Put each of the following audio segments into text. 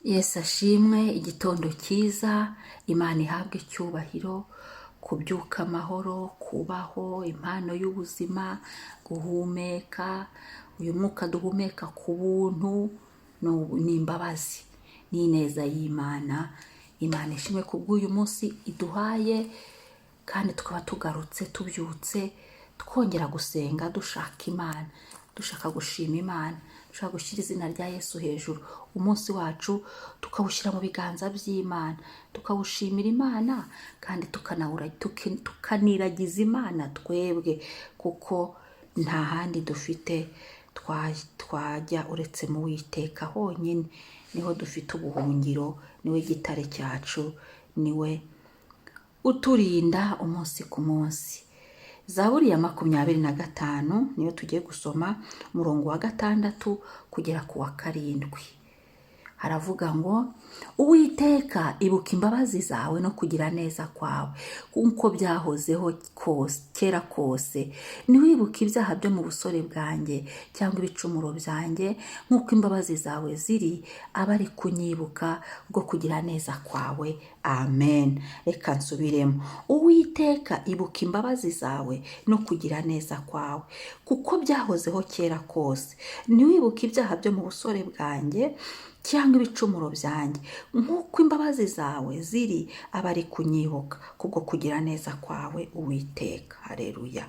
Yesu ashimwe, igitondo cyiza, Imana ihabwe icyubahiro, kubyuka amahoro, kubaho, impano y'ubuzima, guhumeka, uyu mwuka duhumeka ku buntu, ni imbabazi, ni ineza y'Imana. Imana ishimwe ku bw'uyu munsi iduhaye, kandi tukaba tugarutse tubyutse, twongera gusenga dushaka Imana, dushaka gushima Imana, dushaka gushyira izina rya Yesu hejuru. Umunsi wacu tukawushyira mu biganza by'Imana, tukawushimira Imana, kandi tukaniragiza Imana twebwe, kuko nta handi dufite twajya uretse mu Uwiteka honyine. Niho dufite ubuhungiro, niwe gitare cyacu, niwe uturinda umunsi ku munsi. Zaburi ya 25 niyo tugiye gusoma, umurongo wa 6 kugera ku wa 7. Haravuga ngo, Uwiteka ibuka imbabazi zawe no kugira neza kwawe, nk'uko byahozeho kera kose. Ntiwibuke ibyaha byo mu busore bwanjye cyangwa ibicumuro byanjye, nk'uko imbabazi zawe ziri, aba ari kunyibuka bwo kugira neza kwawe. Amen. Reka nsubiremo. Uwiteka ibuka imbabazi zawe no kugira neza kwawe, kuko byahozeho kera kose. Ntiwibuke ibyaha byo mu busore bwanjye cyangwa ibicumuro byanjye, nk'uko imbabazi zawe ziri, aba ari kunyibuka kubwo kugira neza kwawe, Uwiteka. Haleluya.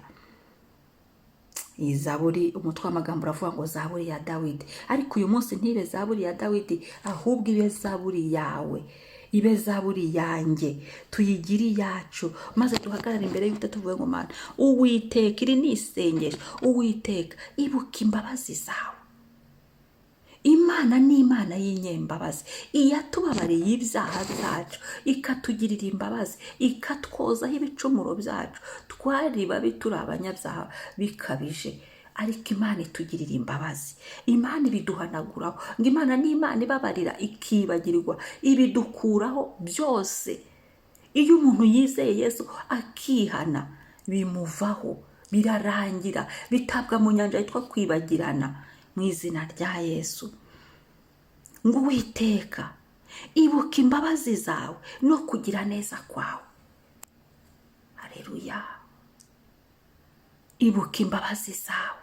Iyi zaburi, umutwe w'amagambo uravuga ngo zaburi ya Dawidi, ariko uyu munsi ntibe zaburi ya Dawidi, ahubwo ibe zaburi yawe, ibe zaburi yanjye, tuyigire iyacu, maze duhagarare imbere y'Uwiteka tuvuge ngo, Mana Uwiteka, iri ni isengesho, Uwiteka ibuka imbabazi zawe. Imana ni Imana y'inyembabazi, iyatubabariye ibyaha byacu, ikatugirira imbabazi, ikatwozaho ibicumuro byacu. Twari babi, turi abanyabyaha bikabije, ariko Imana itugirira imbabazi. Imana ibiduhanaguraho, ngo Imana ni Imana ibabarira ikibagirwa, ibidukuraho byose. Iyo umuntu yizeye Yesu akihana, bimuvaho, birarangira, bitabwa mu nyanja yitwa kwibagirana. Mu izina rya Yesu, ngo Uwiteka ibuka imbabazi zawe no kugira neza kwawe. Haleluya. Ibuka imbabazi zawe.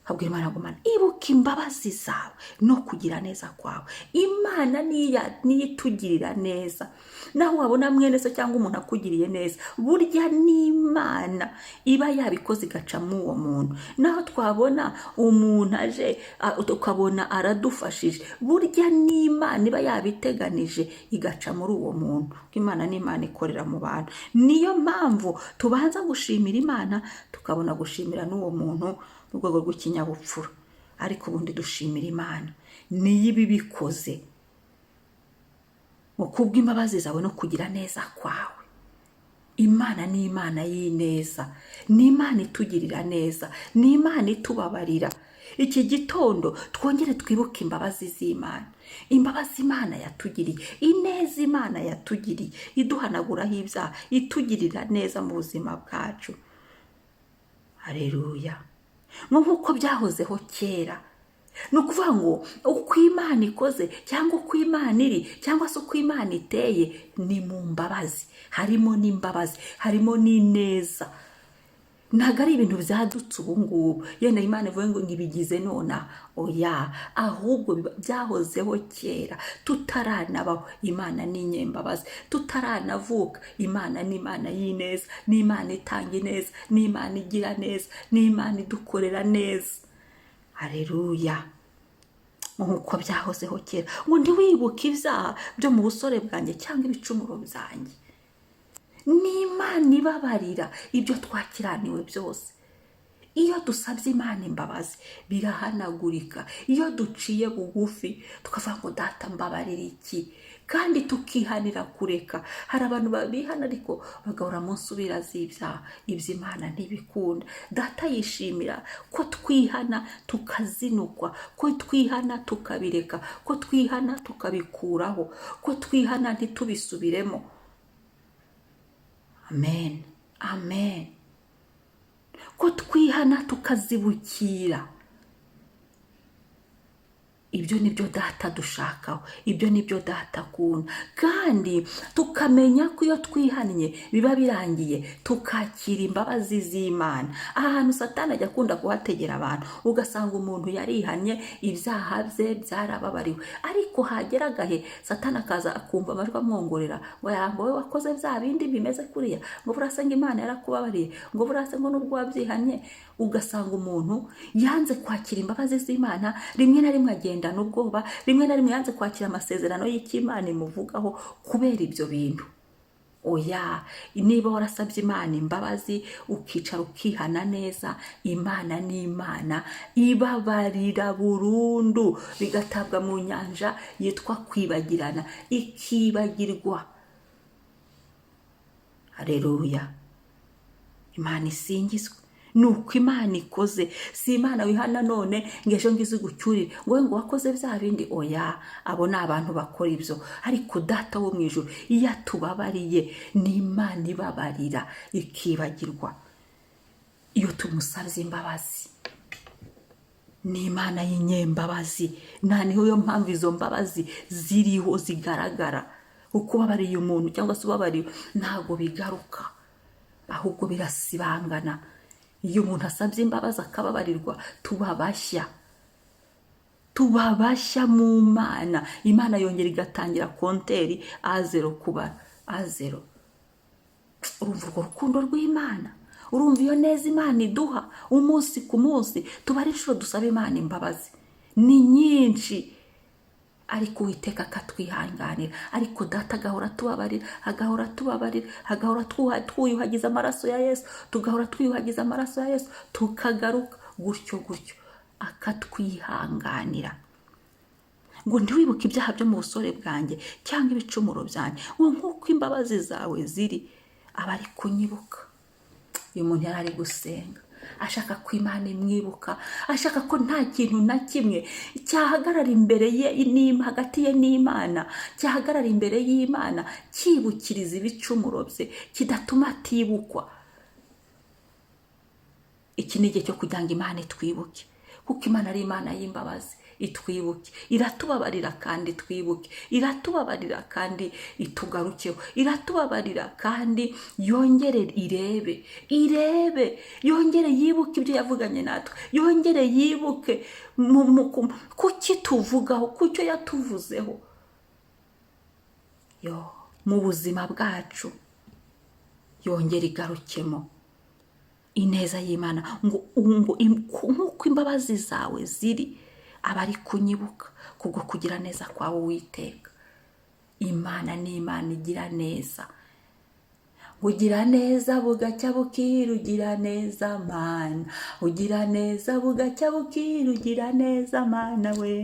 Habwira Imana ngo, Mana ibuka imbabazi zawe no kugira neza kwawe. Imana niyo itugirira neza. Naho wabona mwene se cyangwa umuntu akugiriye neza, burya ni Imana iba yabikoze igaca mu uwo muntu. Naho twabona umuntu aje tukabona aradufashije, burya ni Imana iba yabiteganije igaca muri uwo muntu. Imana ni Imana ikorera mu bantu. Niyo mpamvu tubanza gushimira Imana, tukabona gushimira n'uwo muntu mu rwego rw'ikinyabupfura. Ariko ubundi dushimira Imana, niyo ibibikoze, ngo kubw'imbabazi zawe no kugira neza kwawe. Imana ni Imana y'ineza, ni Imana itugirira neza, ni Imana itubabarira. Iki gitondo twongere twibuke imbabazi z'Imana, imbabazi Imana yatugiriye, ineza Imana yatugiriye, iduhanaguraho ibyaha, itugirira neza mu buzima bwacu. Haleluya. Nk'uko byahozeho kera. Ni ukuvuga ngo uko Imana ikoze, cyangwa uko Imana iri, cyangwa se uko Imana iteye, ni mu mbabazi. Harimo n'imbabazi, harimo n'ineza. Ntabwo ari ibintu byadutse ubu ngubu, yenda Imana ivuga ngo ngibigize nona, oya, ahubwo byahozeho kera, tutaranabaho. Imana ni inyembabazi, tutaranavuka. Imana ni Imana y'ineza, ni Imana itanga ineza, ni Imana igira neza, ni Imana idukorera neza. Haleluya. Nk'uko byahozeho kera, ngo ntiwibuke ibyaha byo mu busore bwanjye cyangwa ibicumuro byanjye. Ni Imana ibabarira ibyo twakiraniwe byose. Iyo dusabye Imana imbabazi, birahanagurika. Iyo duciye bugufi tukavuga ngo, Data mbabarira iki, kandi tukihanira kureka. Hari abantu babihana ariko bagahora mu nsubira z'ibyaha. Ibyo Imana ntibikunda. Data yishimira ko twihana tukazinukwa, ko twihana tukabireka, ko twihana tukabikuraho, ko twihana ntitubisubiremo. Amen. Amen. Ko twihana tukazibukira. ibyo nibyo data dushakaho, ibyo nibyo data akunda. Kandi tukamenya ko iyo twihannye biba birangiye, tukakira imbabazi z'Imana. Ahantu Satani ajya akunda kuhategera abantu, ugasanga umuntu yarihannye, ibyaha bye byarababariwe, ariko hagera agahe Satani akaza akumva amajwi amwongorera ngo yambo we wakoze bya bindi bimeze kuriya, ngo burasa ngo Imana yarakubabariye, ngo burasa ngo nubwo wabyihannye. Ugasanga umuntu yanze kwakira imbabazi z'Imana, rimwe na rimwe agendana ubwoba, rimwe na rimwe yanze kwakira amasezerano y'Imana imuvugaho kubera ibyo bintu. Oya, niba warasabye Imana imbabazi ukicara ukihana neza, Imana ni Imana ibabarira burundu, bigatabwa mu nyanja yitwa kwibagirana, ikibagirwa. Haleluya, Imana isingizwe. Nuko Imana ikoze, si Imana wihana none ngo ejo ngize gucyurire ngo wakoze bya bindi. Oya, abo ni abantu bakora ibyo, ariko data wo mu ijuru iyo atubabariye ni Imana ibabarira ikibagirwa. Iyo tumusabye imbabazi ni Imana y'inyembabazi, nta niho yo mpamvu izo mbabazi ziriho zigaragara. Uko ubabariye umuntu cyangwa se ubabariye ntabwo bigaruka, ahubwo birasibangana. Iyo umuntu asabye imbabazi akababarirwa, tuba bashya mu Mana. Imana yongera igatangira konteri A0 kuba A0. Urumva urwo rukundo rw'Imana, urumva iyo neza Imana iduha umunsi ku munsi. Tuba ari inshuro dusaba Imana imbabazi ni nyinshi, ariko Uwiteka akatwihanganira. Ariko data agahora tubabarira, agahora tubabarira, agahora twiyuhagiza amaraso ya Yesu, tugahora twiyuhagiza amaraso ya Yesu, tukagaruka gutyo gutyo akatwihanganira. Ngo ntiwibuke ibyaha byo mu busore bwanjye cyangwa ibicumuro byanjye, ngo nk'uko imbabazi zawe ziri aba ari kunyibuka. Uyu muntu yari ari gusenga ashaka ko Imana imwibuka, ashaka ko nta kintu na kimwe cyahagarara imbere ye hagati ye n'Imana, cyahagarara imbere y'Imana kibukiriza ibicumuro bye, kidatuma atibukwa. Iki ni igihe cyo kugira ngo Imana itwibuke, kuko Imana ari Imana y'imbabazi. Itwibuke, iratubabarira kandi twibuke, iratubabarira kandi itugarukeho, iratubabarira kandi yongere irebe, yongere yibuke ibyo yavuganye natwe, yongere yibuke kuki tuvugaho, kucyo yatuvuzeho mu buzima bwacu, yongere igarukemo ineza y'Imana. ngo nk'uko imbabazi zawe ziri aba ari kunyibuka kubwo kugira neza kwawe Uwiteka. Imana ni Imana igira neza. Ugira neza bugacya bukira, ugira neza Mana, ugira neza bugacya bukira, ugira neza Mana we.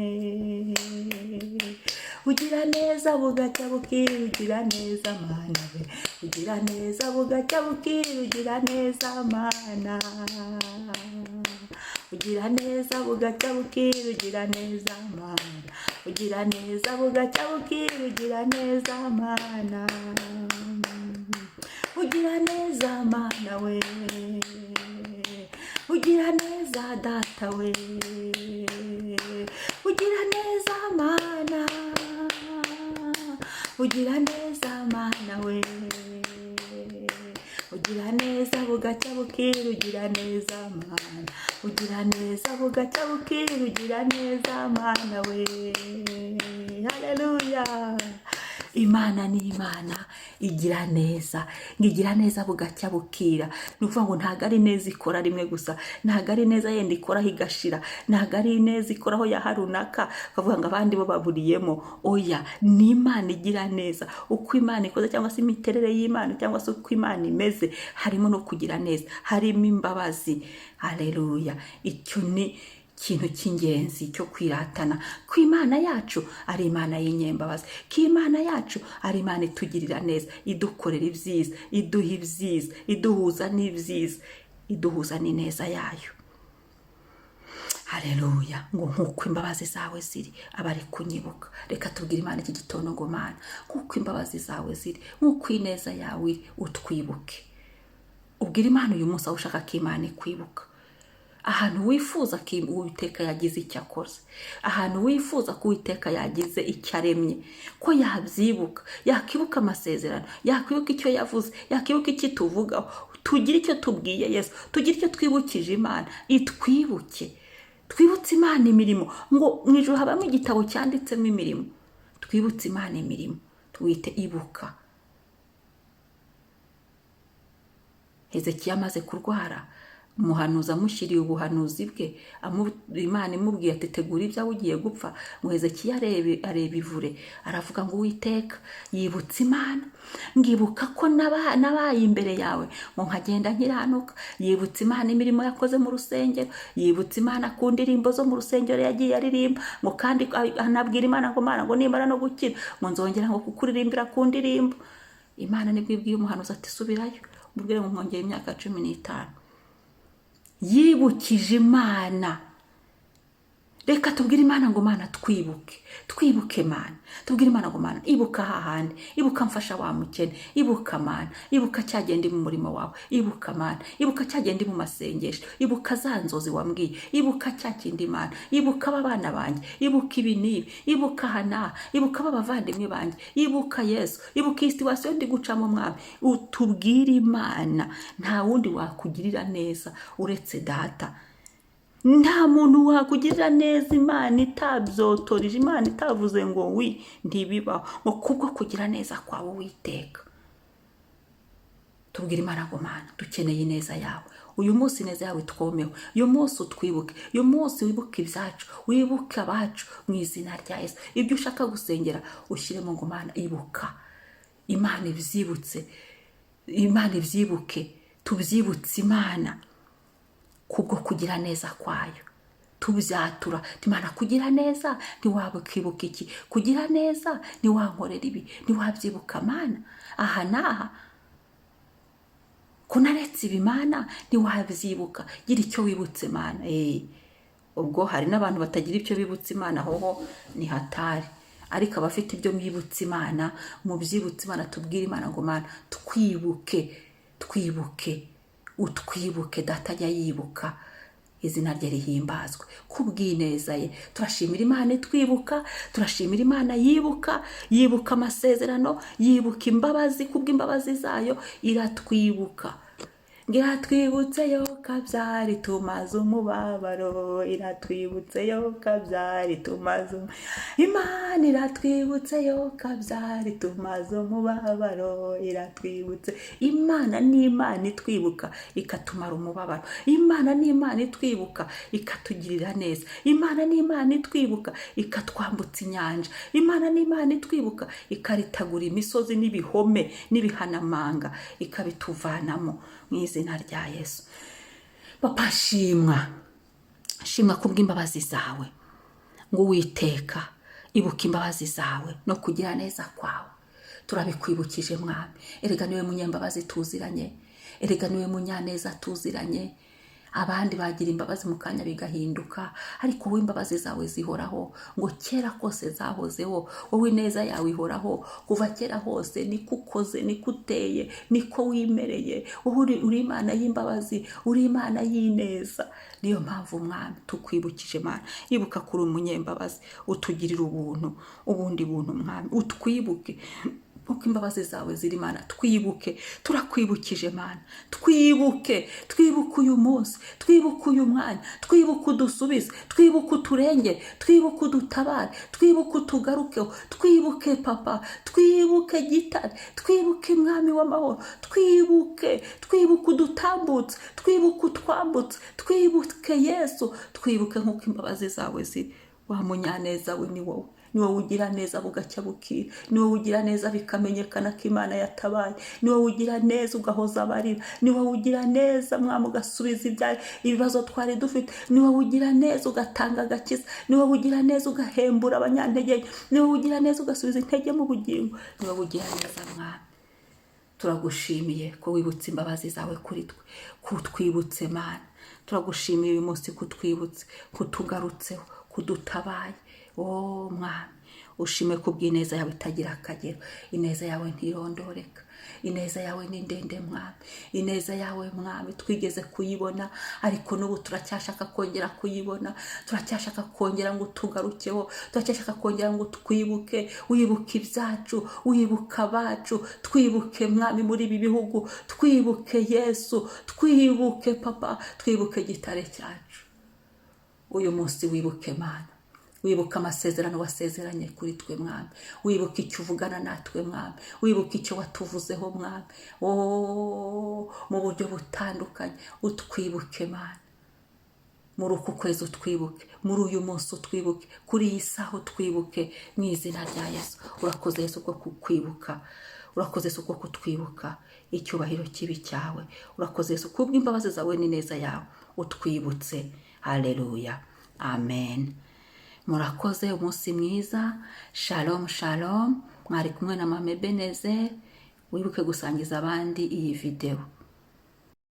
Ugira neza bugacya bukira, ugira neza Mana we. Ugira neza bugacya bukira, ugira neza Mana. Ugira neza bugacya bukira, ugira neza Mana. Ugira neza bugacya bukira, ugira neza Mana. Ugira neza Mana we. Ugira neza Data we. Ugira neza Mana. Ugira neza Mana we. Ugira neza bugacya bukira, ugira neza Mana. Ugira neza bugacya bukira, ugira neza Mana we. Haleluya. Imana ni Imana igira neza, ngigira neza bugacya bukira. Nuvuga ngo ntago ari neza ikora rimwe gusa, ntago ari neza yenda ikora higashira, ntago ari neza ikoraho ya harunaka kavuga ngo abandi bo baburiyemo. Oya, ni Imana igira neza. Uko Imana ikoze cyangwa se imiterere y'Imana cyangwa se uko Imana imeze, harimo no kugira neza, harimo imbabazi. Haleluya. Icyo ni ikintu cy'ingenzi cyo kwiratana, ko Imana yacu ari Imana y'inyembabazi, ko Imana yacu ari Imana itugirira neza, idukorera ibyiza, iduha ibyiza, iduhuza n'ibyiza, iduhuza n'ineza yayo. Haleluya. Ngo nk'uko imbabazi zawe ziri aba ari kunyibuka. Reka tubwire Imana iki gitondo ngo Mana, nk'uko imbabazi zawe ziri, nk'uko ineza yawe iri, utwibuke. Ubwire Imana uyu munsi aho ushaka ko Imana ikwibuka. ahantu wifuza ko Uwiteka yagize icyo akoze, ahantu wifuza ko Uwiteka yagize icyo aremye, ko yabyibuka, yakibuka amasezerano, yakwibuka icyo yavuze, yakibuka icyo tuvugaho, tugira icyo tubwiye Yesu, tugira icyo twibukije Imana, itwibuke, twibutse Imana imirimo. Ngo mu ijuru habamo igitabo cyanditsemo imirimo, twibutse Imana imirimo, twite ibuka. Hezekiya amaze kurwara, umuhanuzi amushyiriye ubuhanuzi bwe, Imana imubwiye ati tegura ibyawe ugiye gupfa. Ngo Hezekiya areba ivure, aravuga ngo Uwiteka, yibutse Imana, ngibuka ko nabaye imbere yawe ngo nkagenda nkiranuka. Yibutse Imana imirimo yakoze mu rusengero, yibutse Imana ku ndirimbo zo mu rusengero yagiye aririmba, ngo kandi anabwira Imana ngo Mana, ngo nimbara no gukira ngo nzongera ngo kukuririmbira ku ndirimbo. Imana nibwo ibwiye umuhanuzi ati subirayo, mubwire ngo nkongeye imyaka 15. Yibukije Imana. Reka tubwire Imana ngo Mana twibuke Mana, tubwire Imana ngo Mana ibuka hahandi, ibuka mfasha wa mukene, ibuka Mana, ibuka cyagenda mu murimo wawe, ibuka Mana, ibuka cyagenda mu masengesho, ibuka za nzozi wambwiye, ibuka cyakindi Mana, ibuka abana banjye, ibuka ibi nibi, ibuka hana, ibuka abavandimwe banjye, ibuka Yesu, ibuka isituwasiyo ndi gucamo Mwami. Utubwire Imana, nta wundi wakugirira neza uretse Data. Nta muntu wakugirira neza Imana itabyotorije, Imana itavuze ngo wi ntibibaho, ngo kubwo kugira neza kwawe Uwiteka. Tubwire Imana ngo Mana dukeneye neza yawe, uyu munsi neza yawe twomewe, uyu munsi utwibuke, uyu munsi wibuke ibyacu, wibuke abacu mu izina rya Yesu. Ibyo ushaka gusengera ushyiremo ngo Mana ibuka. Imana ibyibutse, Imana ibyibuke, tubyibutse Imana kubwo kugira neza kwayo. Tubyatura Imana kugira neza, ntiwabukibuka iki? Kugira neza ntiwankorera ibi, ntiwabyibuka Mana aha naha, kunaretse ibi Mana ntiwabyibuka. Gira icyo wibutse Mana. Ubwo hari n'abantu batagira icyo bibutse Imana, hoho ni hatari. Ariko abafite ibyo mwibutse Imana, mu byibutse Imana, tubwire Imana ngo Mana twibuke, utwibuke. Data ajya yibuka, izina rye rihimbazwe kubw'ineza ye. Turashimira Imana itwibuka, turashimira Imana yibuka amasezerano, yibuka imbabazi, kubw'imbabazi zayo iratwibuka. Iratwibutse yo kabyari tumaze umubabaro, iratwibutse yo kabyari tumaze Imana iratwibutse yo kabyari tumaze umubabaro, iratwibutse. Imana ni Imana itwibuka ikatumara umubabaro. Imana ni Imana itwibuka ikatugirira neza. Imana ni Imana itwibuka ikatwambutsa inyanja. Imana ni Imana itwibuka ikaritagura imisozi n'ibihome n'ibihanamanga ikabituvanamo mu izina rya Yesu. Papa shimwa kubw'imbabazi zawe, ngo Uwiteka ibuka imbabazi zawe no kugira neza kwawe. Turabikwibukije Mwami. Erega niwe munyembabazi tuziranye, erega niwe munyaneza tuziranye. Abandi bagira imbabazi mu kanya bigahinduka, ariko wowe imbabazi zawe zihoraho, ngo kera kose zahozeho. Wowe neza yawe ihoraho kuva kera hose. Niko ukoze, niko uteye, niko wimereye. Wowe uri Imana y'imbabazi, uri Imana y'ineza. Niyo mpamvu Mwami tukwibukije Mana. Ibuka kuri umunyembabazi, utugirira ubundi buntu Mwami, utwibuke uko imbabazi zawe ziri Mana. Twibuke, turakwibukije Mana. Twibuke uyu munsi, twibuke uyu mwanya, twibuke udusubize, twibuke uturengere, twibuke udutabare, twibuke utugarukeho, twibuke Papa, twibuke Gitare, twibuke Mwami w'amahoro, twibuke udutambutse, twibuke utwambutse, twibuke Yesu, twibuke nk'uko imbabazi zawe ziri. Wa munyaneza we ni wowe. Ni wowe ugira neza bugacya bukira, ni wowe ugira neza bikamenyekana ko Imana yatabaye, ni wowe ugira neza ugahoza abarira, ni wowe ugira neza Mwami ugasubiza ibibazo twari dufite, ni wowe ugira neza ugatanga agakiza, ni wowe ugira neza ugahembura abanyantege, ni wowe ugira neza ugasubiza intege mu bugingo, ni wowe ugira neza Mwami. Turagushimiye ko wibutse imbabazi zawe kuri twe, kutwibutse Mana. Turagushimiye uyu munsi kutwibutse, kutugarutseho, kudutabaye. Mwami ushime kubw'ineza yawe itagira akagero. Ineza yawe ntirondoreka, ineza yawe ni ndende mwami, ineza yawe mwami twigeze kuyibona, ariko n'ubu turacyashaka kongera kuyibona, turacyashaka kongera ngo tugarukeho, turacyashaka kongera ngo twibuke, wibuke ibyacu, wibuka abacu, twibuke mwami muri ibi bihugu, twibuke Yesu, twibuke Papa, twibuke gitare cyacu. Uyu munsi wibuke Mana, wibuka amasezerano wasezeranye kuri twe mwami, wibuka icyo uvugana natwe mwami, wibuka icyo watuvuzeho mwami, mu buryo butandukanye utwibuke Mana. Muri uku kwezi utwibuke, muri uyu munsi utwibuke, kuri iyi saha utwibuke mu izina rya Yesu. Urakoze Yesu ko kukwibuka, urakoze Yesu ko kutwibuka, icyubahiro kibi cyawe. Urakoze Yesu kubw'imbabazi zawe n'ineza yawe utwibutse. Haleluya, amen. Murakoze, umunsi mwiza. Shalom shalom. Mwari kumwe na Mama Ebenezer. Wibuke gusangiza abandi iyi video.